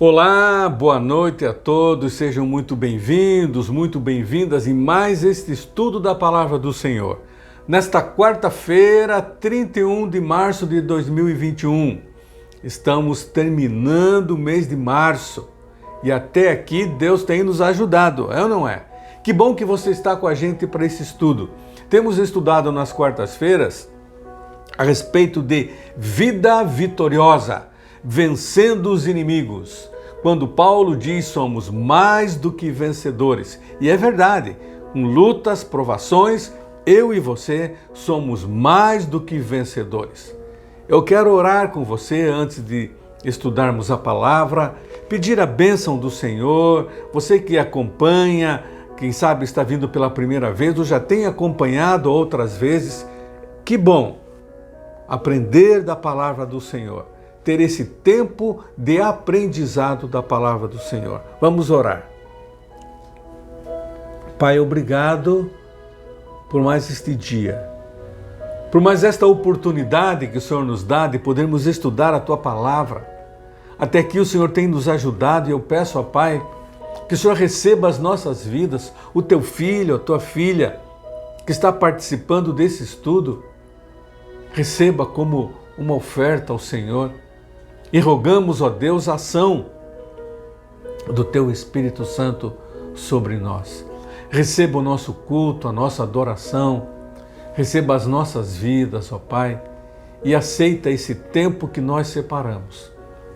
Olá, boa noite a todos, sejam muito bem-vindos, muito bem-vindas em mais este estudo da Palavra do Senhor. Nesta quarta-feira, 31 de março de 2021, estamos terminando o mês de março e até aqui Deus tem nos ajudado, é ou não é? Que bom que você está com a gente para esse estudo. Temos estudado nas quartas-feiras a respeito de vida vitoriosa, vencendo os inimigos. Quando Paulo diz somos mais do que vencedores, e é verdade, com lutas, provações, eu e você somos mais do que vencedores. Eu quero orar com você antes de estudarmos a palavra, pedir a bênção do Senhor, você que acompanha, quem sabe está vindo pela primeira vez ou já tem acompanhado outras vezes, que bom aprender da palavra do Senhor. Ter esse tempo de aprendizado da palavra do Senhor. Vamos orar. Pai, obrigado por mais este dia, por mais esta oportunidade que o Senhor nos dá de podermos estudar a Tua palavra. Até aqui o Senhor tem nos ajudado e eu peço ao Pai que o Senhor receba as nossas vidas, o Teu filho, a Tua filha que está participando desse estudo, receba como uma oferta ao Senhor. E rogamos, ó Deus, a ação do Teu Espírito Santo sobre nós. Receba o nosso culto, a nossa adoração, receba as nossas vidas, ó Pai, e aceita esse tempo que nós separamos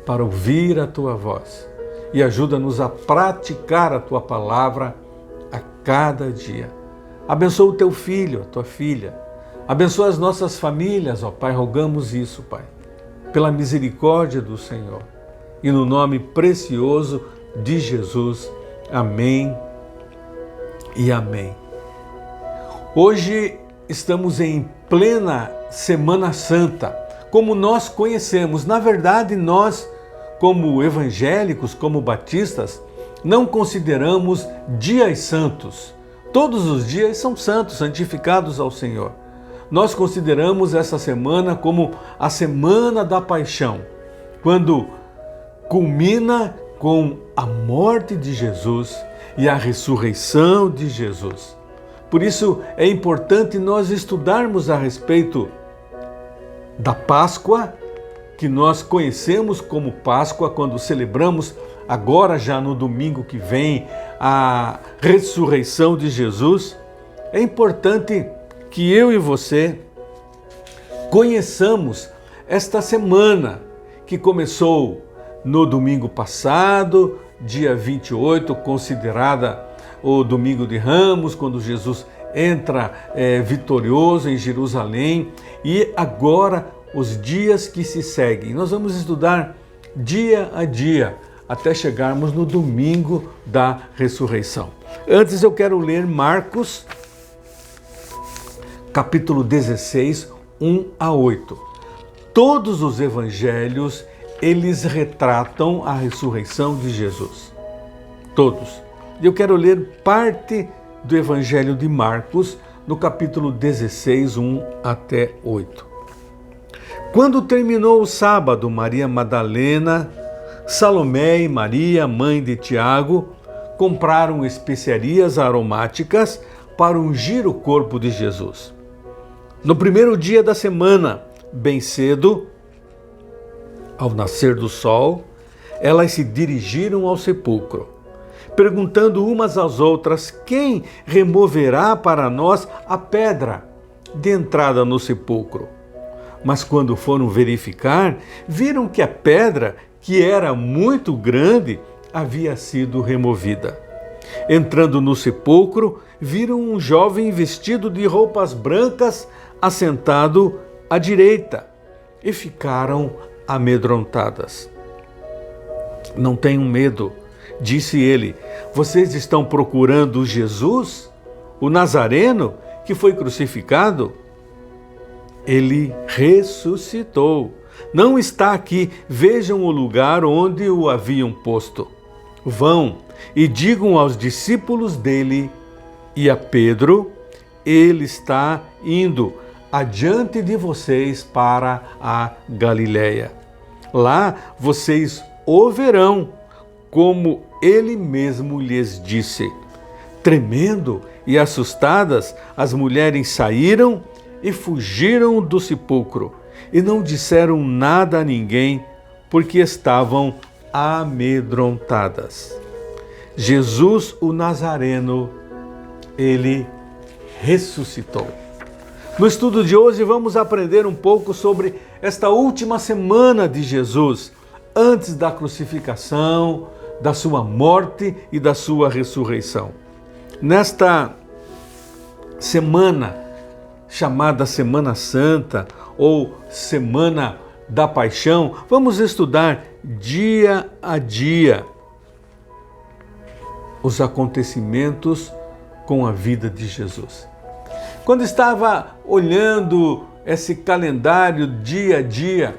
para ouvir a Tua voz. E ajuda-nos a praticar a Tua palavra a cada dia. Abençoa o Teu filho, a Tua filha. Abençoa as nossas famílias, ó Pai, rogamos isso, Pai, pela misericórdia do Senhor. E no nome precioso de Jesus. Amém e amém. Hoje estamos em plena Semana Santa, como nós conhecemos. Na verdade, nós, como evangélicos, como batistas, não consideramos dias santos. Todos os dias são santos, santificados ao Senhor. Nós consideramos essa semana como a Semana da Paixão, quando culmina com a morte de Jesus e a ressurreição de Jesus. Por isso é importante nós estudarmos a respeito da Páscoa, que nós conhecemos como Páscoa, quando celebramos agora já no domingo que vem a ressurreição de Jesus. É importante que eu e você conheçamos esta semana que começou no domingo passado, dia 28, considerada o domingo de Ramos, quando Jesus entra vitorioso em Jerusalém, e agora os dias que se seguem. Nós vamos estudar dia a dia até chegarmos no domingo da ressurreição. Antes eu quero ler Marcos capítulo 16, 1 a 8. Todos os evangelhos, eles retratam a ressurreição de Jesus. Todos. E eu quero ler parte do evangelho de Marcos, no capítulo 16, 1 até 8. Quando terminou o sábado, Maria Madalena, Salomé e Maria, mãe de Tiago, compraram especiarias aromáticas para ungir o corpo de Jesus. No primeiro dia da semana, bem cedo, ao nascer do sol, elas se dirigiram ao sepulcro, perguntando umas às outras: quem removerá para nós a pedra de entrada no sepulcro? Mas quando foram verificar, viram que a pedra, que era muito grande, havia sido removida. Entrando no sepulcro, viram um jovem vestido de roupas brancas assentado à direita e ficaram amedrontadas. Não tenham medo, disse ele. Vocês estão procurando Jesus, o Nazareno, que foi crucificado? Ele ressuscitou. Não está aqui. Vejam o lugar onde o haviam posto. Vão e digam aos discípulos dele e a Pedro: ele está indo adiante de vocês para a Galileia. Lá vocês o verão, como ele mesmo lhes disse. Tremendo e assustadas, as mulheres saíram e fugiram do sepulcro, e não disseram nada a ninguém, porque estavam amedrontadas. Jesus, o Nazareno, ele ressuscitou. No estudo de hoje vamos aprender um pouco sobre esta última semana de Jesus, antes da crucificação, da sua morte e da sua ressurreição. Nesta semana, chamada Semana Santa ou Semana da Paixão, vamos estudar dia a dia os acontecimentos com a vida de Jesus. Quando estava olhando esse calendário dia a dia,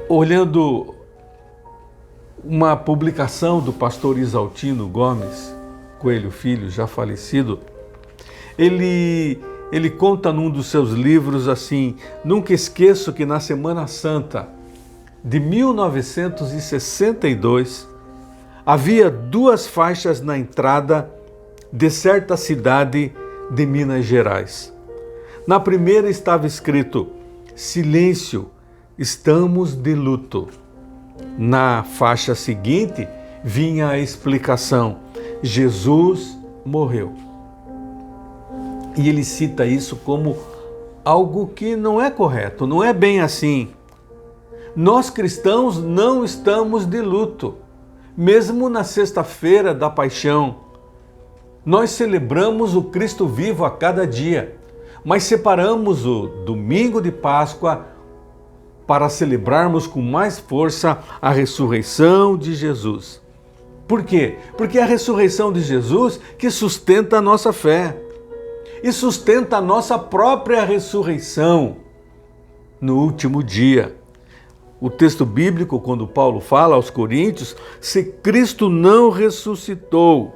olhando uma publicação do pastor Isaltino Gomes Coelho Filho, já falecido, ele conta num dos seus livros assim: nunca esqueço que na Semana Santa de 1962 havia 2 faixas na entrada de certa cidade de Minas Gerais. Na primeira estava escrito: silêncio, estamos de luto. Na faixa seguinte vinha a explicação: Jesus morreu. E ele cita isso como algo que não é correto, não é bem assim. Nós cristãos não estamos de luto. Mesmo na sexta-feira da Paixão, nós celebramos o Cristo vivo a cada dia, mas separamos o domingo de Páscoa para celebrarmos com mais força a ressurreição de Jesus. Por quê? Porque é a ressurreição de Jesus que sustenta a nossa fé e sustenta a nossa própria ressurreição no último dia. O texto bíblico, quando Paulo fala aos Coríntios, se Cristo não ressuscitou,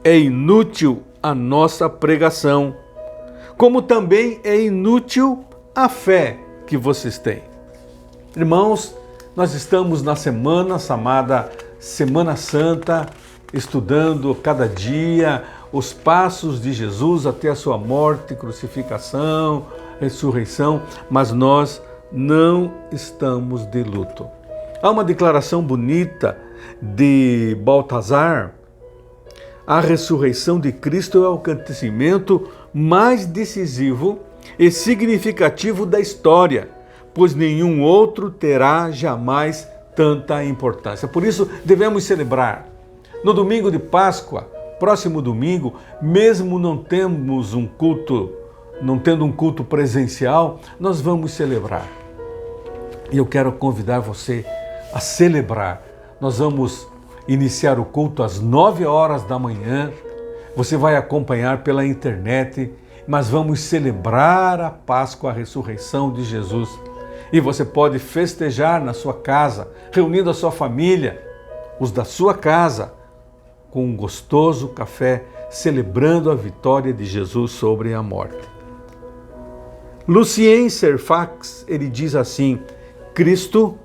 é inútil a nossa pregação, como também é inútil a fé que vocês têm. Irmãos, nós estamos na semana chamada Semana Santa, estudando cada dia os passos de Jesus até a sua morte, crucificação, ressurreição, mas nós não estamos de luto. Há uma declaração bonita de Baltazar: a ressurreição de Cristo é o acontecimento mais decisivo e significativo da história, pois nenhum outro terá jamais tanta importância. Por isso devemos celebrar. No domingo de Páscoa, próximo domingo, mesmo não tendo um culto presencial, nós vamos celebrar. E eu quero convidar você a celebrar. Nós vamos iniciar o culto às 9 horas da manhã. Você vai acompanhar pela internet, mas vamos celebrar a Páscoa, a ressurreição de Jesus. E você pode festejar na sua casa, reunindo a sua família, os da sua casa, com um gostoso café, celebrando a vitória de Jesus sobre a morte. Lucien Serfax, ele diz assim: Cristo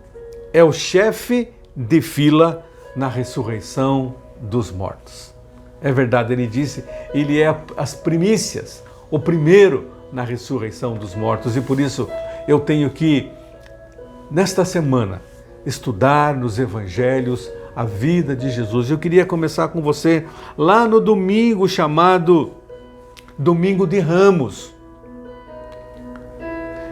é o chefe de fila na ressurreição dos mortos. É verdade, ele disse, ele é as primícias, o primeiro na ressurreição dos mortos, e por isso eu tenho que, nesta semana, estudar nos evangelhos a vida de Jesus. Eu queria começar com você lá no domingo chamado Domingo de Ramos.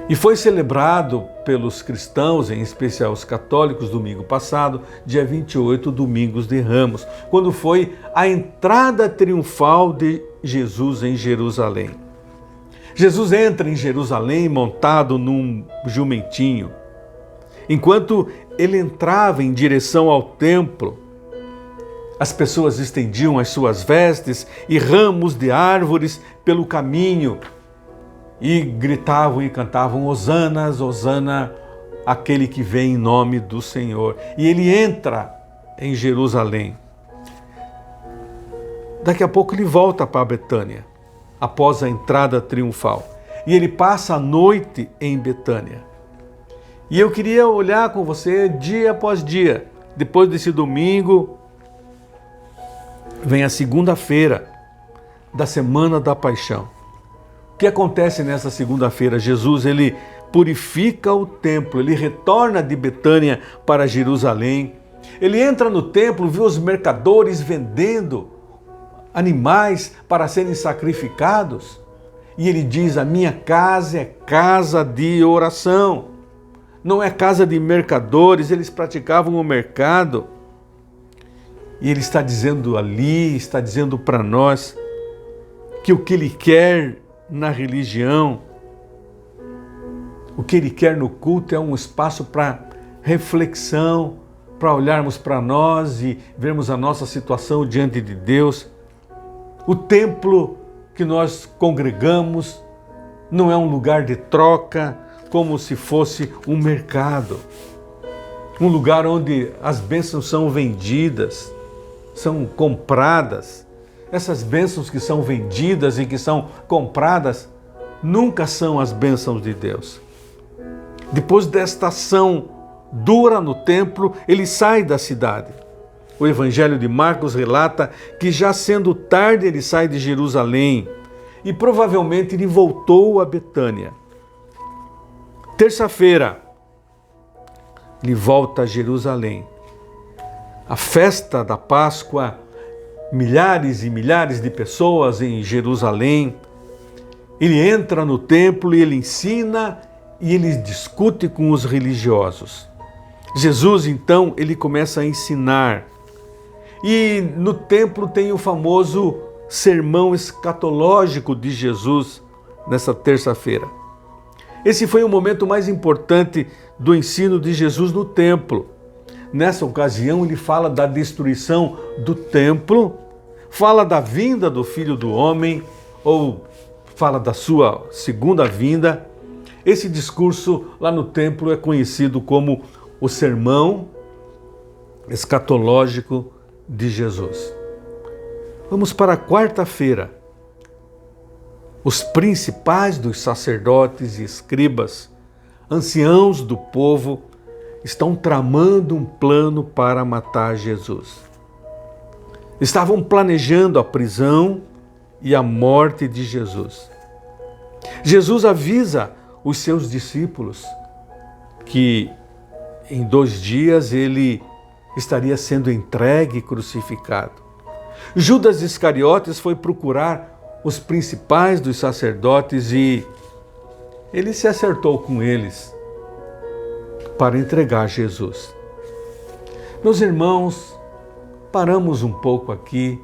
E foi celebrado pelos cristãos, em especial os católicos, domingo passado, dia 28, Domingos de Ramos, quando foi a entrada triunfal de Jesus em Jerusalém. Jesus entra em Jerusalém montado num jumentinho. Enquanto ele entrava em direção ao templo, as pessoas estendiam as suas vestes e ramos de árvores pelo caminho e gritavam e cantavam: Hosanas, Hosana, aquele que vem em nome do Senhor. E ele entra em Jerusalém. Daqui a pouco ele volta para Betânia, após a entrada triunfal. E ele passa a noite em Betânia. E eu queria olhar com você dia após dia. Depois desse domingo, vem a segunda-feira da Semana da Paixão. O que acontece nessa segunda-feira? Jesus, ele purifica o templo, ele retorna de Betânia para Jerusalém. Ele entra no templo, vê os mercadores vendendo animais para serem sacrificados. E ele diz: a minha casa é casa de oração. Não é casa de mercadores, eles praticavam o mercado. E ele está dizendo ali, está dizendo para nós, que o que ele quer na religião, o que ele quer no culto é um espaço para reflexão, para olharmos para nós e vermos a nossa situação diante de Deus. O templo que nós congregamos não é um lugar de troca, como se fosse um mercado. Um lugar onde as bênçãos são vendidas, são compradas. Essas bênçãos que são vendidas e que são compradas nunca são as bênçãos de Deus. Depois desta ação dura no templo, ele sai da cidade. O Evangelho de Marcos relata que, já sendo tarde, ele sai de Jerusalém e provavelmente ele voltou a Betânia. Terça-feira, ele volta a Jerusalém. A festa da Páscoa, milhares e milhares de pessoas em Jerusalém. Ele entra no templo e ele ensina e ele discute com os religiosos. Jesus, então, ele começa a ensinar. E no templo tem o famoso sermão escatológico de Jesus nessa terça-feira. Esse foi o momento mais importante do ensino de Jesus no templo. Nessa ocasião, ele fala da destruição do templo, fala da vinda do Filho do Homem, ou fala da sua segunda vinda. Esse discurso lá no templo é conhecido como o sermão escatológico de Jesus. Vamos para a quarta-feira. Os principais dos sacerdotes e escribas, anciãos do povo, estão tramando um plano para matar Jesus. Estavam planejando a prisão e a morte de Jesus. Jesus avisa os seus discípulos que em 2 dias ele estaria sendo entregue e crucificado. Judas Iscariotes foi procurar os principais dos sacerdotes e ele se acertou com eles para entregar Jesus. Meus irmãos, paramos um pouco aqui.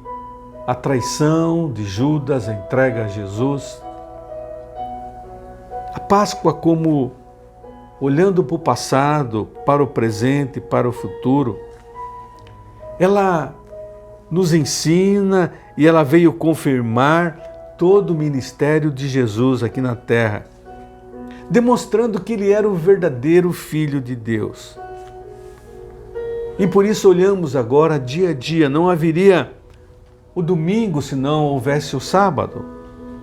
A traição de Judas, a entrega a Jesus. A Páscoa como olhando para o passado, para o presente, para o futuro. Ela nos ensina e ela veio confirmar todo o ministério de Jesus aqui na terra, demonstrando que ele era o verdadeiro Filho de Deus. E por isso olhamos agora dia a dia. Não haveria o domingo se não houvesse o sábado,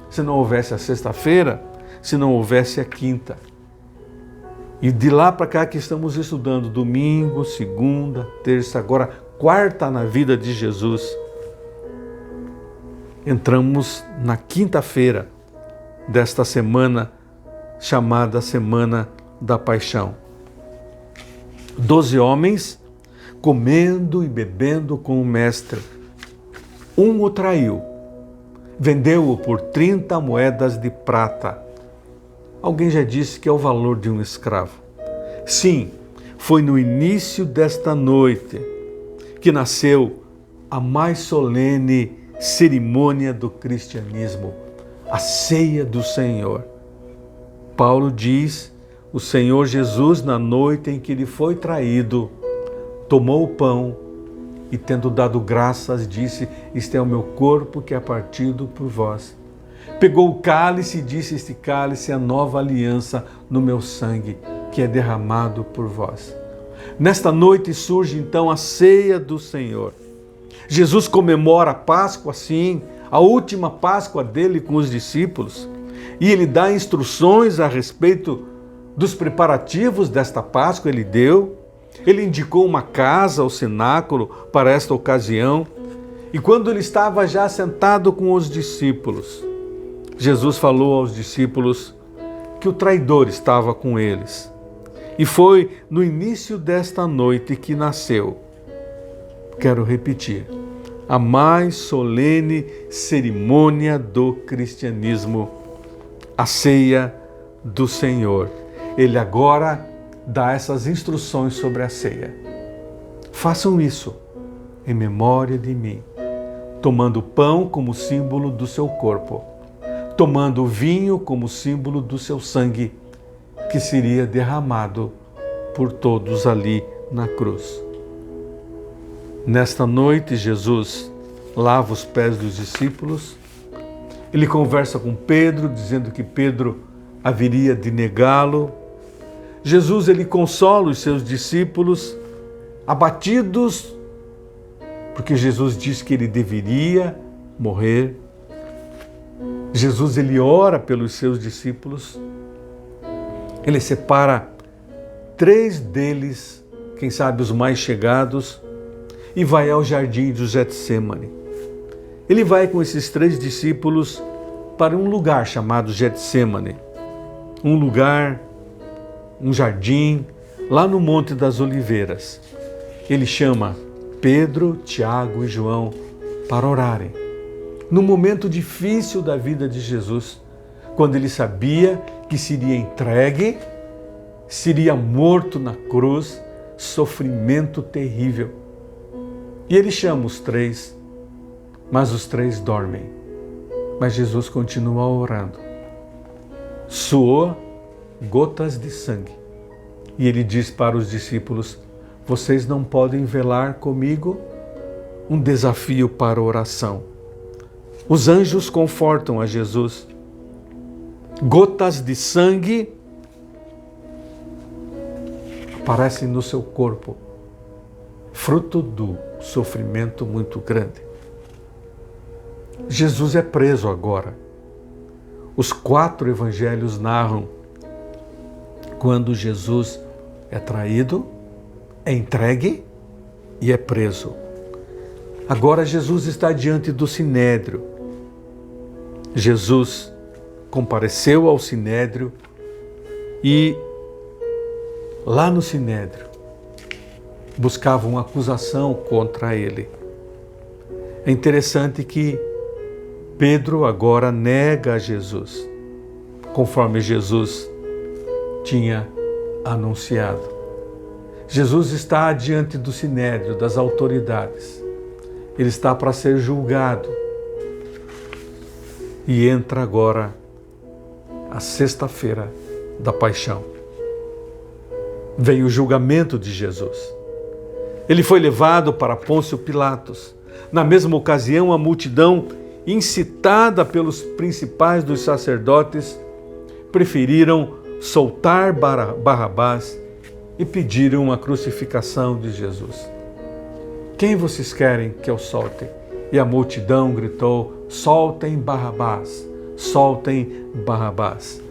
se não houvesse a sexta-feira, se não houvesse a quinta. E de lá para cá que estamos estudando domingo, segunda, terça, agora quarta na vida de Jesus. Entramos na quinta-feira desta semana chamada Semana da Paixão. 12 homens comendo e bebendo com o mestre. Um o traiu, vendeu-o por 30 moedas de prata. Alguém já disse que é o valor de um escravo. Sim, foi no início desta noite que nasceu a mais solene cerimônia do cristianismo, a ceia do Senhor. Paulo diz: o Senhor Jesus, na noite em que ele foi traído, tomou o pão e, tendo dado graças, disse: este é o meu corpo que é partido por vós. Pegou o cálice e disse: este cálice é a nova aliança no meu sangue, que é derramado por vós. Nesta noite surge então a ceia do Senhor. Jesus comemora a Páscoa, sim, a última Páscoa dele com os discípulos, e ele dá instruções a respeito dos preparativos desta Páscoa ele deu. Ele indicou uma casa, o cenáculo, para esta ocasião. E quando ele estava já sentado com os discípulos, Jesus falou aos discípulos que o traidor estava com eles. E foi no início desta noite que nasceu, quero repetir, a mais solene cerimônia do cristianismo, a ceia do Senhor. Ele agora dá essas instruções sobre a ceia. Façam isso em memória de mim, tomando o pão como símbolo do seu corpo, tomando o vinho como símbolo do seu sangue, que seria derramado por todos ali na cruz. Nesta noite, Jesus lava os pés dos discípulos. Ele conversa com Pedro, dizendo que Pedro haveria de negá-lo. Jesus, ele consola os seus discípulos, abatidos, porque Jesus disse que ele deveria morrer. Jesus, ele ora pelos seus discípulos. Ele separa 3 deles, quem sabe os mais chegados, e vai ao jardim do Getsêmani. Ele vai com esses 3 discípulos para um lugar chamado Getsêmani, um jardim, lá no Monte das Oliveiras. Ele chama Pedro, Tiago e João para orarem. No momento difícil da vida de Jesus, quando ele sabia que seria entregue, seria morto na cruz, sofrimento terrível. E ele chama os 3, mas os 3 dormem. Mas Jesus continua orando. Suou gotas de sangue. E ele diz para os discípulos: vocês não podem velar comigo? Um desafio para a oração. Os anjos confortam a Jesus. Gotas de sangue aparecem no seu corpo, fruto do sofrimento muito grande. Jesus é preso agora. Os 4 evangelhos narram quando Jesus é traído, é entregue e é preso. Agora Jesus está diante do Sinédrio. Jesus compareceu ao Sinédrio e lá no Sinédrio buscavam acusação contra ele. É interessante que Pedro agora nega a Jesus, conforme Jesus tinha anunciado. Jesus está diante do Sinédrio, das autoridades. Ele está para ser julgado. E entra agora a sexta-feira da paixão. Veio o julgamento de Jesus. Ele foi levado para Pôncio Pilatos. Na mesma ocasião, a multidão, incitada pelos principais dos sacerdotes, preferiram soltar Barrabás e pediram a crucificação de Jesus. Quem vocês querem que eu solte? E a multidão gritou: soltem Barrabás, soltem Barrabás.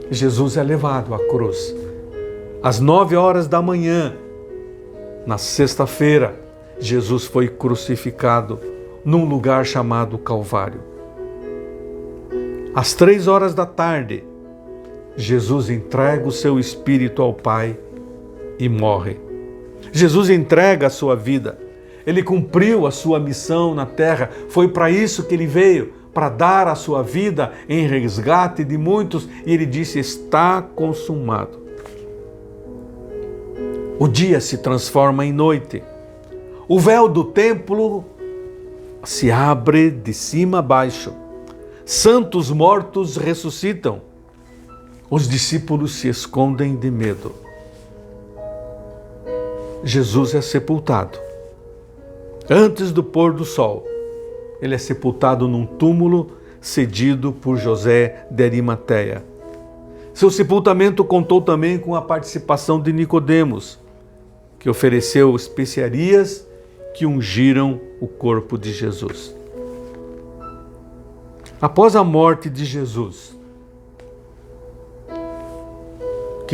Jesus é levado à cruz. Às 9h da manhã, na sexta-feira, Jesus foi crucificado num lugar chamado Calvário. Às 3h da tarde, Jesus entrega o seu espírito ao Pai e morre. Jesus entrega a sua vida. Ele cumpriu a sua missão na terra. Foi para isso que ele veio, para dar a sua vida em resgate de muitos. E ele disse: está consumado. O dia se transforma em noite. O véu do templo se abre de cima a baixo. Santos mortos ressuscitam. Os discípulos se escondem de medo. Jesus é sepultado. Antes do pôr do sol, ele é sepultado num túmulo cedido por José de Arimateia. Seu sepultamento contou também com a participação de Nicodemos, que ofereceu especiarias que ungiram o corpo de Jesus. Após a morte de Jesus,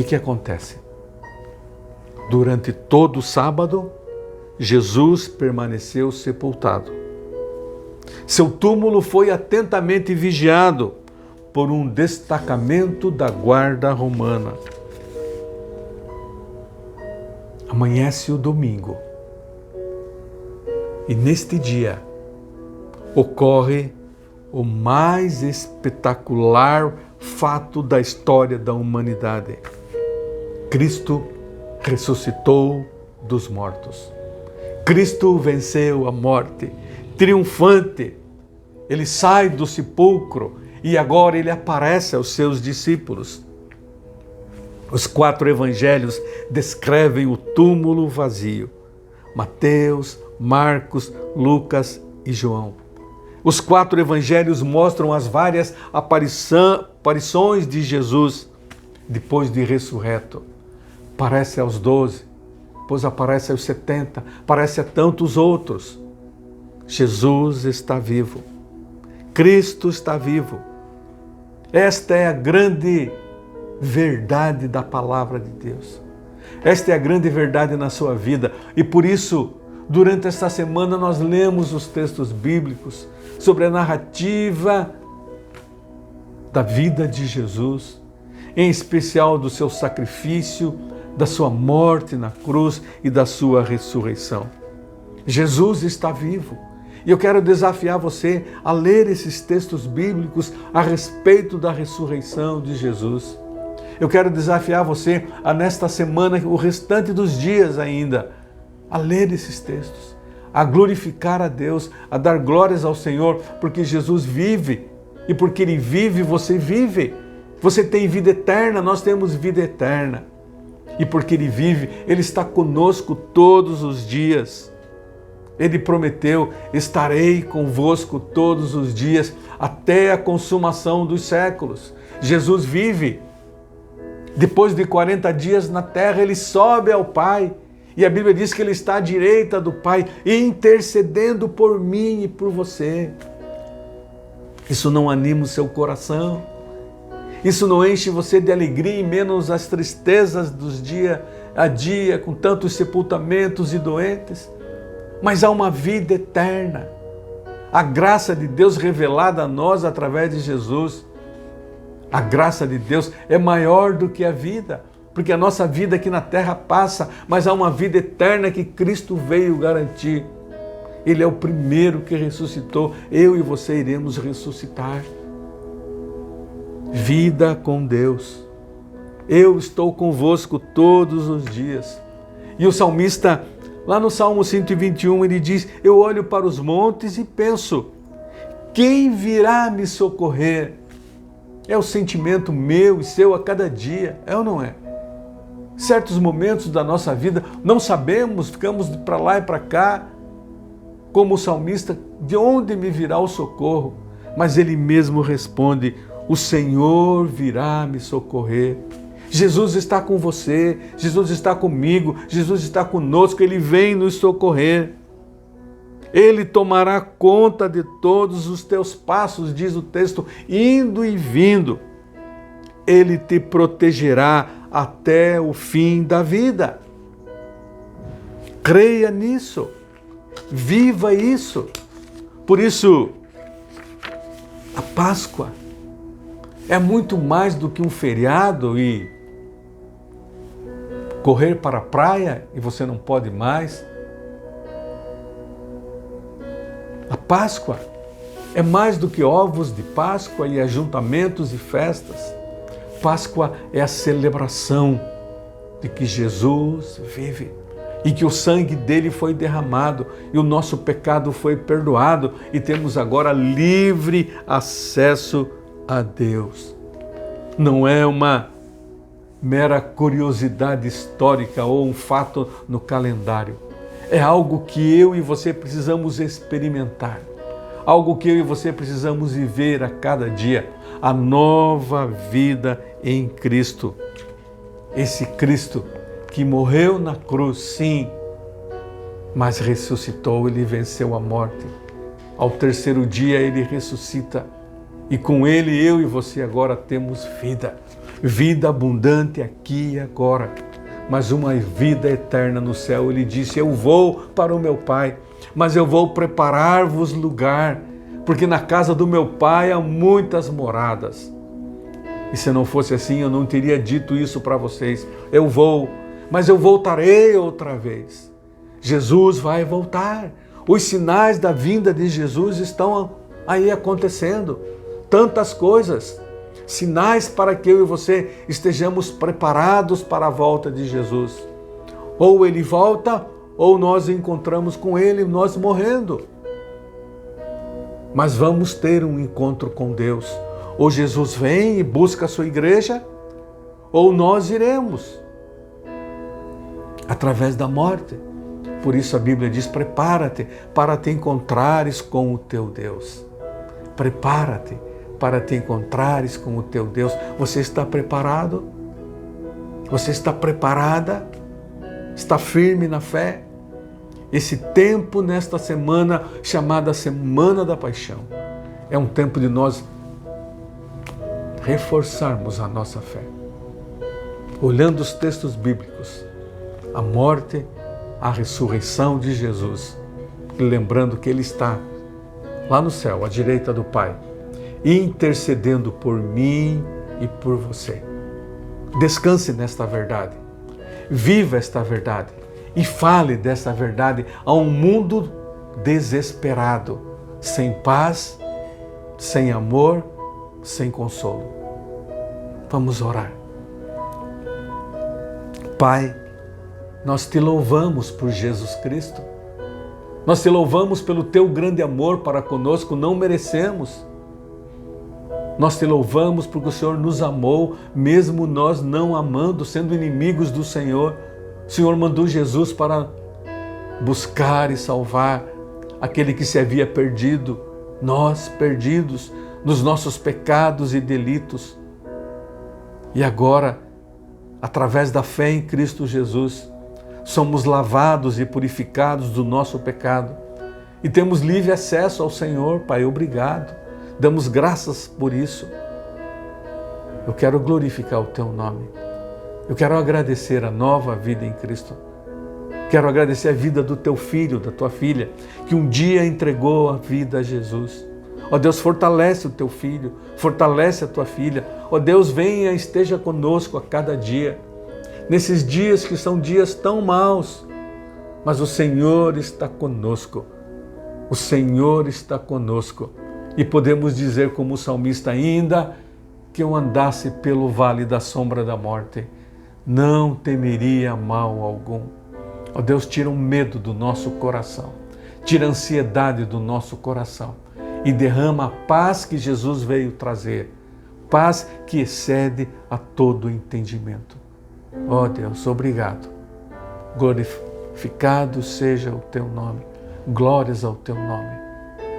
que acontece? Durante todo o sábado, Jesus permaneceu sepultado. Seu túmulo foi atentamente vigiado por um destacamento da guarda romana. Amanhece o domingo. E neste dia ocorre o mais espetacular fato da história da humanidade. Cristo ressuscitou dos mortos. Cristo venceu a morte, triunfante. Ele sai do sepulcro e agora ele aparece aos seus discípulos. Os 4 evangelhos descrevem o túmulo vazio. Mateus, Marcos, Lucas e João. Os 4 evangelhos mostram as várias aparições de Jesus depois de ressurreto. Aparece aos 12, depois aparece aos 70, aparece a tantos outros. Jesus está vivo. Cristo está vivo. Esta é a grande verdade da palavra de Deus. Esta é a grande verdade na sua vida. E por isso, durante esta semana, nós lemos os textos bíblicos sobre a narrativa da vida de Jesus, em especial do seu sacrifício, da sua morte na cruz e da sua ressurreição. Jesus está vivo. E eu quero desafiar você a ler esses textos bíblicos a respeito da ressurreição de Jesus. Eu quero desafiar você a, nesta semana, o restante dos dias ainda, a ler esses textos, a glorificar a Deus, a dar glórias ao Senhor, porque Jesus vive. E porque Ele vive, você vive. Você tem vida eterna, nós temos vida eterna. E porque Ele vive, Ele está conosco todos os dias. Ele prometeu: estarei convosco todos os dias, até a consumação dos séculos. Jesus vive. Depois de 40 dias na terra, Ele sobe ao Pai. E a Bíblia diz que Ele está à direita do Pai, intercedendo por mim e por você. Isso não anima o seu coração? Isso não enche você de alegria, e menos as tristezas dos dia a dia, com tantos sepultamentos e doentes? Mas há uma vida eterna. A graça de Deus revelada a nós através de Jesus. A graça de Deus é maior do que a vida, porque a nossa vida aqui na terra passa, mas há uma vida eterna que Cristo veio garantir. Ele é o primeiro que ressuscitou, eu e você iremos ressuscitar. Vida com Deus. Eu estou convosco todos os dias. E o salmista, lá no Salmo 121, ele diz: eu olho para os montes e penso, quem virá me socorrer? É o sentimento meu e seu a cada dia, é ou não é? Certos momentos da nossa vida, não sabemos, ficamos para lá e para cá, como o salmista, de onde me virá o socorro? Mas ele mesmo responde: o Senhor virá me socorrer. Jesus está com você, Jesus está comigo, Jesus está conosco, Ele vem nos socorrer. Ele tomará conta de todos os teus passos, diz o texto, indo e vindo. Ele te protegerá até o fim da vida. Creia nisso, viva isso. Por isso, a Páscoa é muito mais do que um feriado e correr para a praia e você não pode mais. A Páscoa é mais do que ovos de Páscoa e ajuntamentos e festas. Páscoa é a celebração de que Jesus vive e que o sangue dele foi derramado e o nosso pecado foi perdoado e temos agora livre acesso a Deus. Não é uma mera curiosidade histórica ou um fato no calendário. É algo que eu e você precisamos experimentar. Algo que eu e você precisamos viver a cada dia. A nova vida em Cristo. Esse Cristo que morreu na cruz, sim, mas ressuscitou, Ele venceu a morte. Ao terceiro dia Ele ressuscita. E com Ele, eu e você agora temos vida. vida abundante aqui e agora, mas uma vida eterna no céu. Ele disse: eu vou para o meu Pai, mas eu vou preparar-vos lugar, porque na casa do meu Pai há muitas moradas. E se não fosse assim, eu não teria dito isso para vocês. Eu vou, mas eu voltarei outra vez. Jesus vai voltar. Os sinais da vinda de Jesus estão aí acontecendo. Tantas coisas. Sinais para que eu e você estejamos preparados para a volta de Jesus. Ou Ele volta, ou nós encontramos com Ele, nós morrendo. Mas vamos ter um encontro com Deus. Ou Jesus vem e busca a sua igreja, ou nós iremos através da morte. Por isso a Bíblia diz: prepara-te para te encontrares com o teu Deus. Prepara-te para te encontrares com o teu Deus. Você está preparado? Você está preparada? Está firme na fé? Esse tempo nesta semana, chamada Semana da Paixão, é um tempo de nós reforçarmos a nossa fé. Olhando os textos bíblicos, a morte, a ressurreição de Jesus, e lembrando que Ele está lá no céu, à direita do Pai, intercedendo por mim e por você. Descanse nesta verdade, viva esta verdade e fale desta verdade a um mundo desesperado, sem paz, sem amor, sem consolo. Vamos orar. Pai, nós te louvamos por Jesus Cristo. Nós te louvamos pelo teu grande amor para conosco, não merecemos. Nós te louvamos porque o Senhor nos amou, mesmo nós não amando, sendo inimigos do Senhor. O Senhor mandou Jesus para buscar e salvar aquele que se havia perdido, nós perdidos nos nossos pecados e delitos. E agora, através da fé em Cristo Jesus, somos lavados e purificados do nosso pecado e temos livre acesso ao Senhor. Pai, obrigado. Damos graças por isso. Eu quero glorificar o teu nome. Eu quero agradecer a nova vida em Cristo. Quero agradecer a vida do teu filho, da tua filha, que um dia entregou a vida a Jesus. Ó Deus, fortalece o teu filho, fortalece a tua filha. Ó Deus, venha e esteja conosco a cada dia. Nesses dias que são dias tão maus, mas o Senhor está conosco. O Senhor está conosco. E podemos dizer como o salmista: ainda que eu andasse pelo vale da sombra da morte, não temeria mal algum. Ó Deus, tira o medo do nosso coração, tira a ansiedade do nosso coração e derrama a paz que Jesus veio trazer, paz que excede a todo entendimento. Ó Deus, obrigado. Glorificado seja o teu nome, glórias ao teu nome.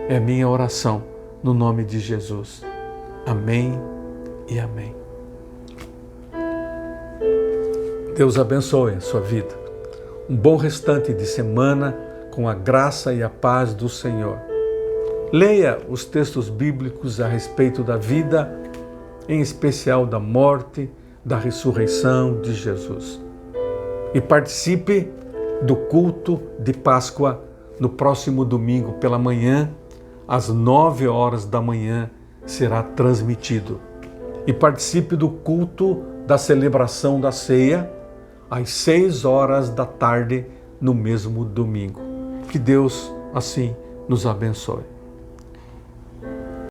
É a minha oração no nome de Jesus. Amém e amém. Deus abençoe a sua vida. Um bom restante de semana com a graça e a paz do Senhor. Leia os textos bíblicos a respeito da vida, em especial da morte, da ressurreição de Jesus. E participe do culto de Páscoa no próximo domingo pela manhã, às 9h da manhã, será transmitido. E participe do culto da celebração da ceia, às 6h da tarde, no mesmo domingo. Que Deus, assim, nos abençoe.